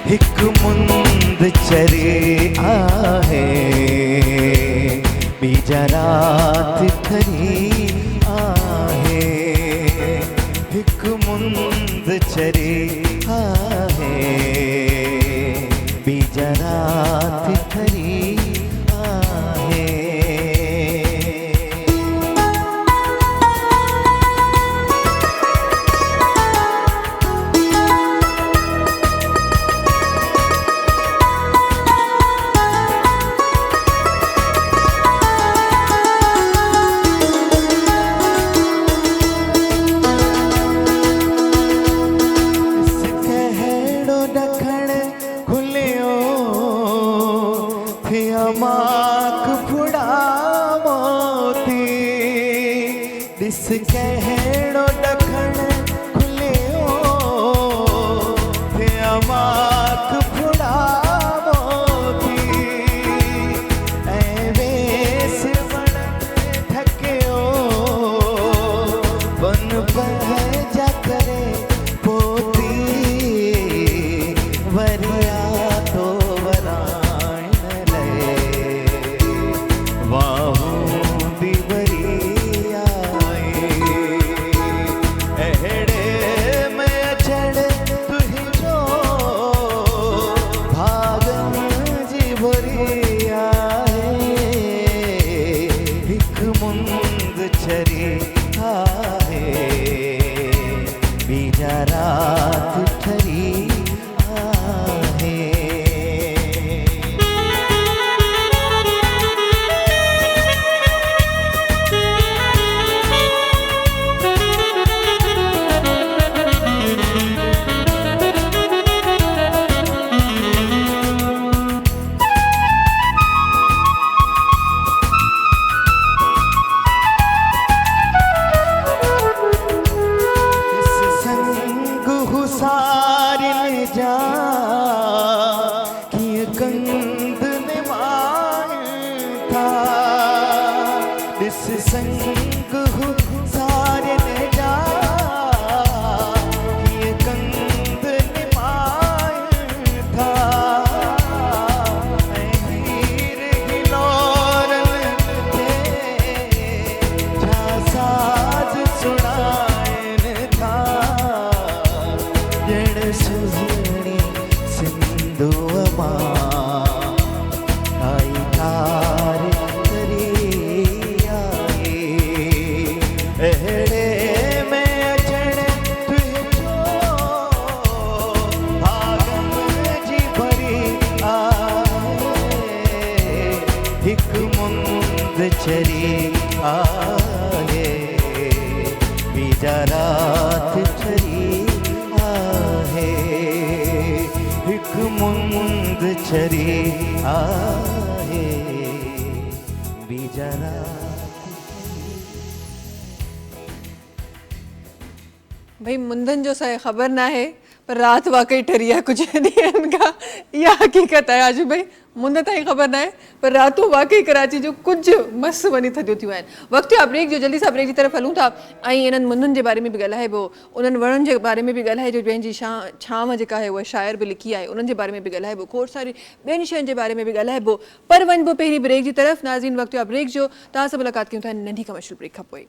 हिक मुंद चरे आहे बीजा रात खरी आहे हिक मुंद चरे आहे बीजा रात खरी आहे माक फुड़ा मोती दिस कहड़ो डखण खुलियो थे माक फुड़ा मोती ऐं वेस वण ठकियो बन पहजा करे पोती वरिया तो बीजा रात खरी आहे सारिन जा कि कंद निमाण था दिस संग हु सारिन जा कि कंद निमाण था हीर हिलोरन थे छा साज सुनाइन था सुजनी सिंधु आई तार करी आई अहड़े में अचण तुझो भागम जी भरी आहे हिक मुंद चरी आहे बीजा रात खरी हिक मुंद चरी आहे बीजा भाई मुंदन जो सा खबर ना है पर रात वाकई ठरिया कुछ ॾींहंनि खां इहा हक़ीक़त आहे आज भाई मुंद ताईं ख़बर ना है पर रातों वाकई कराची जो कुछ मस्त वनी थदियूं थियूं आहिनि। वक़्तु आहे ब्रेक जो, जल्दी सां ब्रेक की तरफ हलूं था ऐं इन्हनि मुंदनि जे बारे में भी ॻाल्हाइबो, उन्हनि वणनि जे बारे में भी ॻाल्हाइजो जंहिंजी छांव जेका आहे उहा शाइर भी लिखी आहे उन्हनि जे बारे में भी ॻाल्हाइबो, खोड़ सारी ॿियनि शयुनि जे बारे में भी ॻाल्हाइबो। पर वञिबो पहिरीं ब्रेक की तरफ। नाज़रीन वक़्तु आहे ब्रेक जो, तव्हां सां मुलाक़ात कयूं था नंढी कमर्शियल ब्रेक खां पोइ।